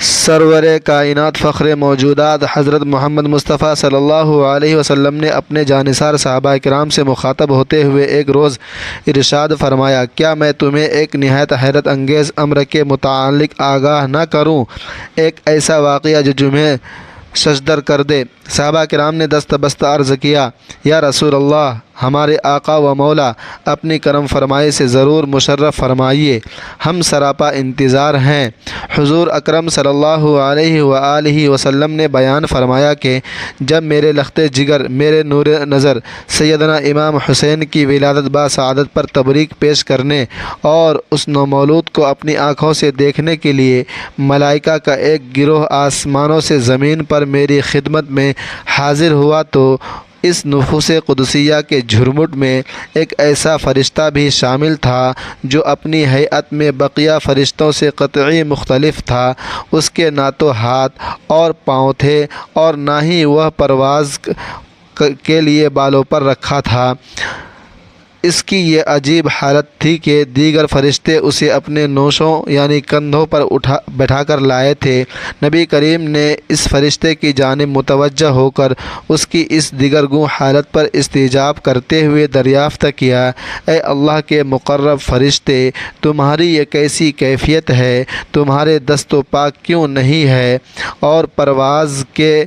سرور کائنات فخر موجودات حضرت محمد مصطفیٰ صلی اللہ علیہ وسلم نے اپنے جانثار صحابہ کرام سے مخاطب ہوتے ہوئے ایک روز ارشاد فرمایا، کیا میں تمہیں ایک نہایت حیرت انگیز امر کے متعلق آگاہ نہ کروں، ایک ایسا واقعہ جو تمہیں ششدر کر دے۔ صحابہ کرام نے دست بست عرض کیا، یا رسول اللہ، ہمارے آقا و مولا، اپنی کرم فرمائی سے ضرور مشرف فرمائیے، ہم سراپا انتظار ہیں۔ حضور اکرم صلی اللہ علیہ وآلہ وسلم نے بیان فرمایا کہ جب میرے لخت جگر، میرے نور نظر سیدنا امام حسین کی ولادت باسعادت پر تبریک پیش کرنے اور اس نومولود کو اپنی آنکھوں سے دیکھنے کے لیے ملائکہ کا ایک گروہ آسمانوں سے زمین پر میری خدمت میں حاضر ہوا تو اس نفوس قدسیہ کے جھرمٹ میں ایک ایسا فرشتہ بھی شامل تھا جو اپنی ہیئت میں بقیہ فرشتوں سے قطعی مختلف تھا۔ اس کے نہ تو ہاتھ اور پاؤں تھے اور نہ ہی وہ پرواز کے لیے بالوں پر رکھا تھا۔ اس کی یہ عجیب حالت تھی کہ دیگر فرشتے اسے اپنے نوشوں یعنی کندھوں پر بٹھا کر لائے تھے۔ نبی کریم نے اس فرشتے کی جانب متوجہ ہو کر اس کی اس دیگرگوں حالت پر استجاب کرتے ہوئے دریافت کیا، اے اللہ کے مقرب فرشتے، تمہاری یہ کیسی کیفیت ہے؟ تمہارے دست و پا کیوں نہیں ہے اور پرواز کے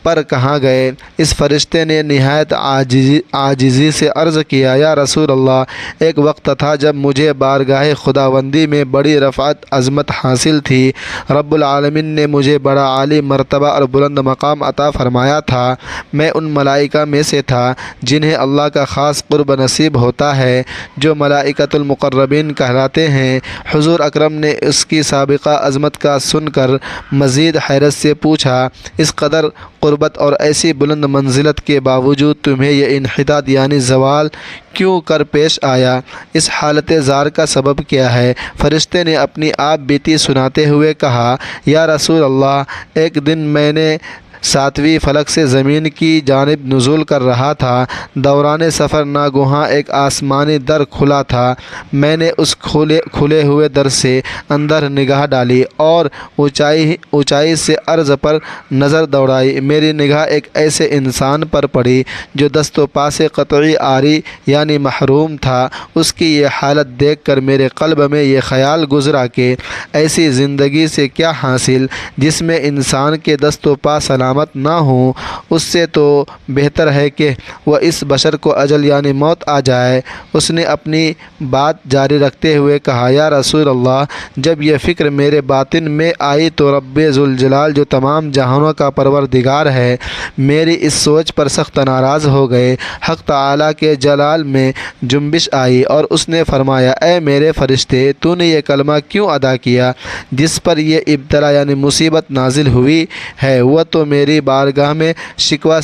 پر کہاں گئے؟ اس فرشتے نے نہایت عاجزی سے عرض کیا، یا رسول اللہ، ایک وقت تھا جب مجھے بارگاہ خداوندی میں بڑی رفعت عظمت حاصل تھی۔ رب العالمین نے مجھے بڑا عالی مرتبہ اور بلند مقام عطا فرمایا تھا۔ میں ان ملائکہ میں سے تھا جنہیں اللہ کا خاص قرب نصیب ہوتا ہے، جو ملائکۃ المقربین کہلاتے ہیں۔ حضور اکرم نے اس کی سابقہ عظمت کا سن کر مزید حیرت سے پوچھا، اس قدر قربت اور ایسی بلند منزلت کے باوجود تمہیں یہ انحطاط یعنی زوال کیوں کر پیش آیا؟ اس حالت زار کا سبب کیا ہے؟ فرشتے نے اپنی آپ بیتی سناتے ہوئے کہا، یا رسول اللہ، ایک دن میں نے 7ویں فلک سے زمین کی جانب نزول کر رہا تھا۔ دوران سفر ناگہاں ایک آسمانی در کھلا تھا۔ میں نے اس کھلے ہوئے در سے اندر نگاہ ڈالی اور اونچائی سے عرض پر نظر دوڑائی۔ میری نگاہ ایک ایسے انسان پر پڑی جو دست و پا سے قطعی عاری یعنی محروم تھا۔ اس کی یہ حالت دیکھ کر میرے قلب میں یہ خیال گزرا کہ ایسی زندگی سے کیا حاصل جس میں انسان کے دست و پا سلامت نہ ہوں؟ اس سے تو بہتر ہے کہ وہ اس بشر کو اجل یعنی موت آ جائے۔ اس نے اپنی بات جاری رکھتے ہوئے کہا، یا رسول اللہ، جب یہ فکر میرے باطن میں آئی تو رب ذوالجلال جو تمام جہانوں کا پروردگار ہے میری اس سوچ پر سخت ناراض ہو گئے۔ حق تعالیٰ کے جلال میں جنبش آئی اور اس نے فرمایا، اے میرے فرشتے، تو نے یہ کلمہ کیوں ادا کیا؟ جس پر یہ ابتلا یعنی مصیبت نازل ہوئی ہے وہ تو میری بارگاہ میں شکوہ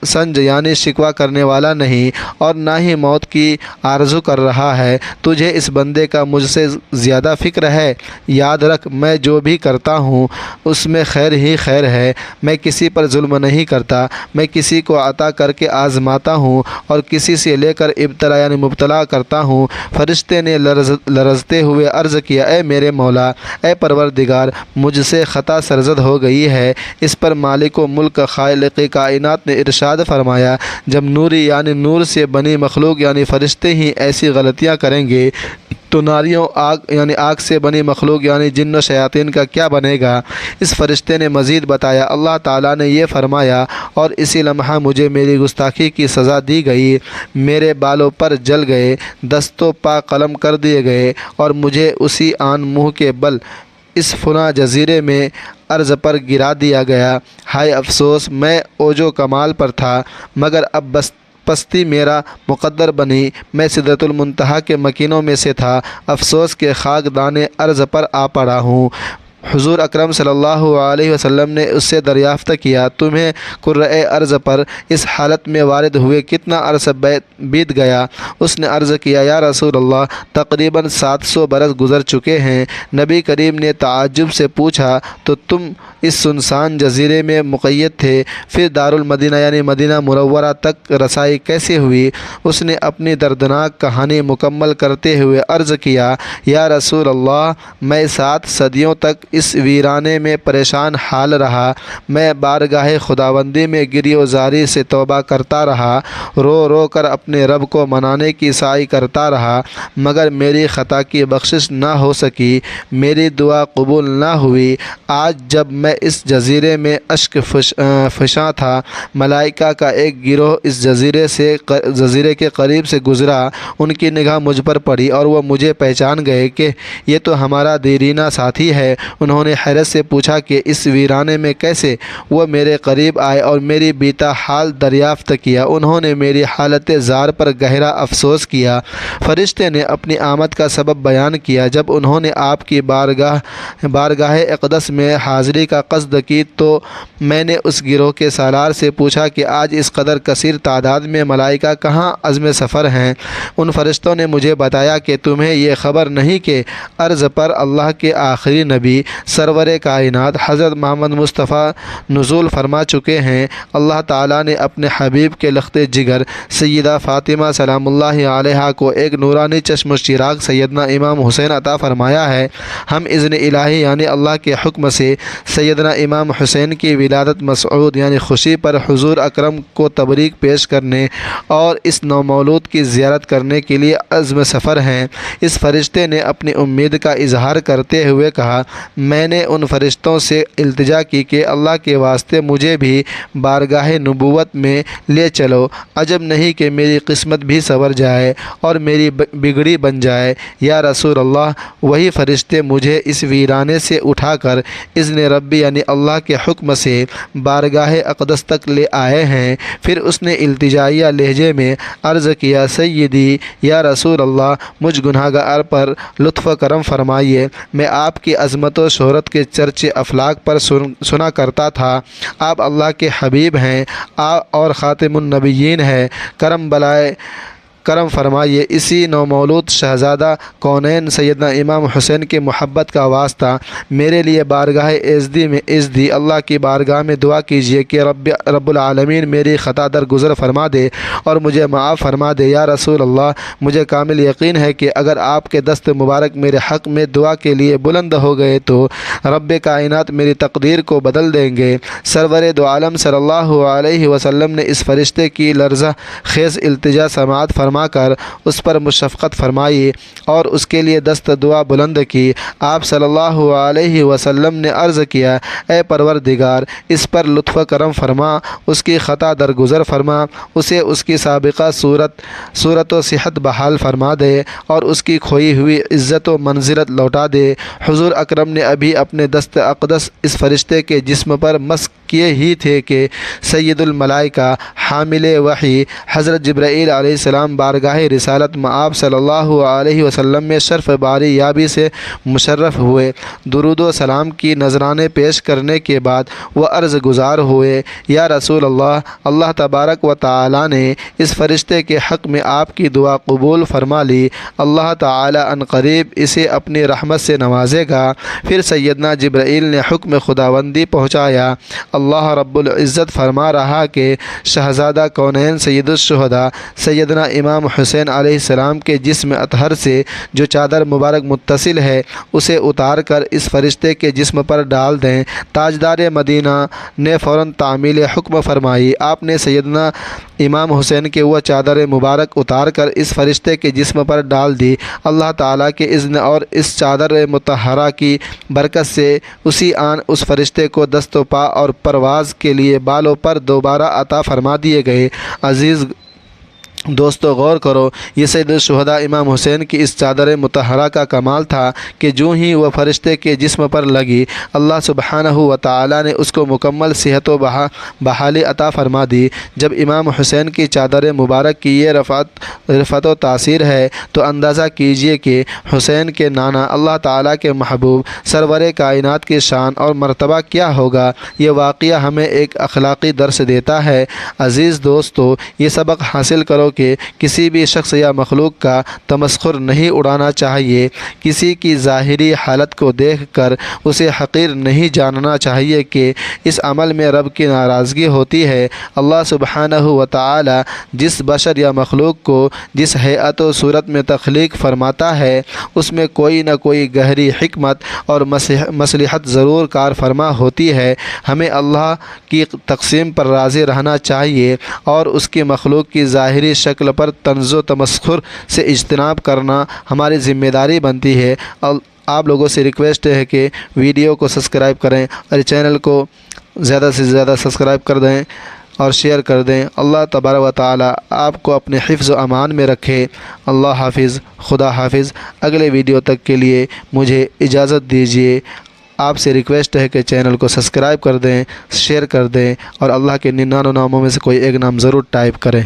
سنج یعنی شکوہ کرنے والا نہیں اور نہ ہی موت کی آرزو کر رہا ہے۔ تجھے اس بندے کا مجھ سے زیادہ فکر ہے۔ یاد رکھ، میں جو بھی کرتا ہوں اس میں خیر ہی خیر ہے۔ میں کسی پر ظلم نہیں کرتا، میں کسی کو عطا کر کے آزماتا ہوں اور کسی سے لے کر ابتلا یعنی مبتلا کرتا ہوں۔ فرشتے نے لرزتے ہوئے عرض کیا، اے میرے مولا، اے پروردگار، مجھ سے خطا سرزد ہو گئی ہے۔ اس پر مالک و ملک خالق کائنات نے ارشاد فرمایا، جب نوری یعنی نور سے بنی مخلوق یعنی فرشتے ہی ایسی غلطیاں کریں گے تو ناریوں آگ سے بنی مخلوق یعنی جن و شیاطین کا کیا بنے گا؟ اس فرشتے نے مزید بتایا، اللہ تعالیٰ نے یہ فرمایا، اور اسی لمحہ مجھے میری گستاخی کی سزا دی گئی، میرے بالوں پر جل گئے، دست و پا قلم کر دیے گئے اور مجھے اسی آن منہ کے بل اس فنا جزیرے میں عرض پر گرا دیا گیا۔ ہائے افسوس، میں اوج و کمال پر تھا مگر اب پستی میرا مقدر بنی۔ میں سدرۃ المنتہا کے مکینوں میں سے تھا، افسوس کے خاک دانے عرض پر آ پڑا ہوں۔ حضور اکرم صلی اللہ علیہ وسلم نے اس سے دریافت کیا، تمہیں کرۂ ارض پر اس حالت میں وارد ہوئے کتنا عرصہ بیت گیا؟ اس نے عرض کیا، یا رسول اللہ، تقریباً 700 برس گزر چکے ہیں۔ نبی کریم نے تعجب سے پوچھا، تو تم اس سنسان جزیرے میں مقید تھے، پھر دارالمدینہ یعنی مدینہ منورہ تک رسائی کیسے ہوئی؟ اس نے اپنی دردناک کہانی مکمل کرتے ہوئے عرض کیا، یا رسول اللہ، میں 7 صدیوں تک اس ویرانے میں پریشان حال رہا۔ میں بارگاہ خداوندی میں گری و زاری سے توبہ کرتا رہا، رو رو کر اپنے رب کو منانے کی سعی کرتا رہا، مگر میری خطا کی بخشش نہ ہو سکی، میری دعا قبول نہ ہوئی۔ آج جب میں اس جزیرے میں اشک فشاں تھا، ملائکہ کا ایک گروہ اس جزیرے کے قریب سے گزرا۔ ان کی نگاہ مجھ پر پڑی اور وہ مجھے پہچان گئے کہ یہ تو ہمارا دیرینہ ساتھی ہے۔ انہوں نے حیرت سے پوچھا کہ اس ویرانے میں کیسے؟ وہ میرے قریب آئے اور میری بیتا حال دریافت کیا۔ انہوں نے میری حالت زار پر گہرا افسوس کیا۔ فرشتے نے اپنی آمد کا سبب بیان کیا۔ جب انہوں نے آپ کی بارگاہ اقدس میں حاضری کا قصد کی تو میں نے اس گروہ کے سالار سے پوچھا کہ آج اس قدر کثیر تعداد میں ملائکہ کہاں عزم سفر ہیں؟ ان فرشتوں نے مجھے بتایا کہ تمہیں یہ خبر نہیں کہ عرض پر اللہ کے آخری نبی سرور کائنات حضرت محمد مصطفیٰ نزول فرما چکے ہیں۔ اللہ تعالیٰ نے اپنے حبیب کے لخت جگر سیدہ فاطمہ سلام اللہ علیہا کو ایک نورانی چشم و چراغ سیدنا امام حسین عطا فرمایا ہے۔ ہم اذن الہی یعنی اللہ کے حکم سے سیدنا امام حسین کی ولادت مسعود یعنی خوشی پر حضور اکرم کو تبریک پیش کرنے اور اس نومولود کی زیارت کرنے کے لیے عزم سفر ہیں۔ اس فرشتے نے اپنی امید کا اظہار کرتے ہوئے کہا، میں نے ان فرشتوں سے التجا کی کہ اللہ کے واسطے مجھے بھی بارگاہ نبوت میں لے چلو، عجب نہیں کہ میری قسمت بھی سنور جائے اور میری بگڑی بن جائے۔ یا رسول اللہ، وہی فرشتے مجھے اس ویرانے سے اٹھا کر اذن ربی یعنی اللہ کے حکم سے بارگاہ اقدس تک لے آئے ہیں۔ پھر اس نے التجائیہ لہجے میں عرض کیا، سیدی یا رسول اللہ، مجھ گناہگار پر لطف و کرم فرمائیے۔ میں آپ کی عظمت و شہرت کے چرچے افلاک پر سنا کرتا تھا۔ آپ اللہ کے حبیب ہیں اور خاتم النبیین ہیں، کرم فرمائیے۔ اسی نومولود شہزادہ کونین سیدنا امام حسین کی محبت کا واسطہ میرے لیے بارگاہ ازدی اللہ کی بارگاہ میں دعا کیجیے کہ رب العالمین میری خطا درگزر فرما دے اور مجھے معاف فرما دے۔ یا رسول اللہ، مجھے کامل یقین ہے کہ اگر آپ کے دست مبارک میرے حق میں دعا کے لیے بلند ہو گئے تو رب کائنات میری تقدیر کو بدل دیں گے۔ سرور دو عالم صلی اللہ علیہ وسلم نے اس فرشتے کی لرزہ خیز التجا سماعت فرما کر اس پر مشفقت فرمائی اور اس کے لیے دست دعا بلند کی۔ آپ صلی اللہ علیہ وسلم نے عرض کیا، اے پروردگار، اس پر لطف کرم فرما، اس کی خطا درگزر فرما، اسے اس کی سابقہ صورت و صحت بحال فرما دے اور اس کی کھوئی ہوئی عزت و منزلت لوٹا دے۔ حضور اکرم نے ابھی اپنے دست اقدس اس فرشتے کے جسم پر مسک کیے ہی تھے کہ سید الملائکہ حامل وحی حضرت جبرائیل علیہ السلام بارگاہ رسالت مآب صلی اللہ علیہ وسلم میں شرف باری یابی سے مشرف ہوئے۔ درود و سلام کی نذرانے پیش کرنے کے بعد وہ عرض گزار ہوئے، یا رسول اللہ، اللہ تبارک و تعالی نے اس فرشتے کے حق میں آپ کی دعا قبول فرما لی۔ اللہ تعالی ان قریب اسے اپنی رحمت سے نوازے گا۔ پھر سیدنا جبرائیل نے حکم خداوندی پہنچایا۔ اللہ رب العزت فرما رہا کہ شہزادہ کونین سید الشہداء سیدنا امام حسین علیہ السلام کے جسم اطہر سے جو چادر مبارک متصل ہے اسے اتار کر اس فرشتے کے جسم پر ڈال دیں۔ تاجدار مدینہ نے فوراً تعمیل حکم فرمائی۔ آپ نے سیدنا امام حسین کے وہ چادر مبارک اتار کر اس فرشتے کے جسم پر ڈال دی۔ اللہ تعالیٰ کے اذن اور اس چادر مطہرہ کی برکت سے اسی آن اس فرشتے کو دست و پا اور پرواز کے لیے بالوں پر دوبارہ عطا فرما دیے گئے۔ عزیز دوستو، غور کرو، یہ سید الشہداء امام حسین کی اس چادر مطہرہ کا کمال تھا کہ جو ہی وہ فرشتے کے جسم پر لگی، اللہ سبحانہ و تعالیٰ نے اس کو مکمل صحت و بحالی عطا فرما دی۔ جب امام حسین کی چادر مبارک کی یہ رفعت و تاثیر ہے تو اندازہ کیجئے کہ حسین کے نانا اللہ تعالیٰ کے محبوب سرور کائنات کی شان اور مرتبہ کیا ہوگا۔ یہ واقعہ ہمیں ایک اخلاقی درس دیتا ہے۔ عزیز دوستو، یہ سبق حاصل کرو کہ کسی بھی شخص یا مخلوق کا تمسخر نہیں اڑانا چاہیے۔ کسی کی ظاہری حالت کو دیکھ کر اسے حقیر نہیں جاننا چاہیے کہ اس عمل میں رب کی ناراضگی ہوتی ہے۔ اللہ سبحانہ و تعالی جس بشر یا مخلوق کو جس ہیئت و صورت میں تخلیق فرماتا ہے اس میں کوئی نہ کوئی گہری حکمت اور مصلحت ضرور کار فرما ہوتی ہے۔ ہمیں اللہ کی تقسیم پر راضی رہنا چاہیے اور اس کی مخلوق کی ظاہری شکل پر طنز و تمسخر سے اجتناب کرنا ہماری ذمہ داری بنتی ہے۔ آپ لوگوں سے ریکویسٹ ہے کہ ویڈیو کو سبسکرائب کریں اور چینل کو زیادہ سے زیادہ سبسکرائب کر دیں اور شیئر کر دیں۔ اللہ تبارک و تعالی آپ کو اپنے حفظ و امان میں رکھے۔ اللہ حافظ، خدا حافظ۔ اگلے ویڈیو تک کے لیے مجھے اجازت دیجیے۔ آپ سے ریکویسٹ ہے کہ چینل کو سبسکرائب کر دیں، شیئر کر دیں اور اللہ کے 99 ناموں میں سے کوئی ایک نام ضرور ٹائپ کریں۔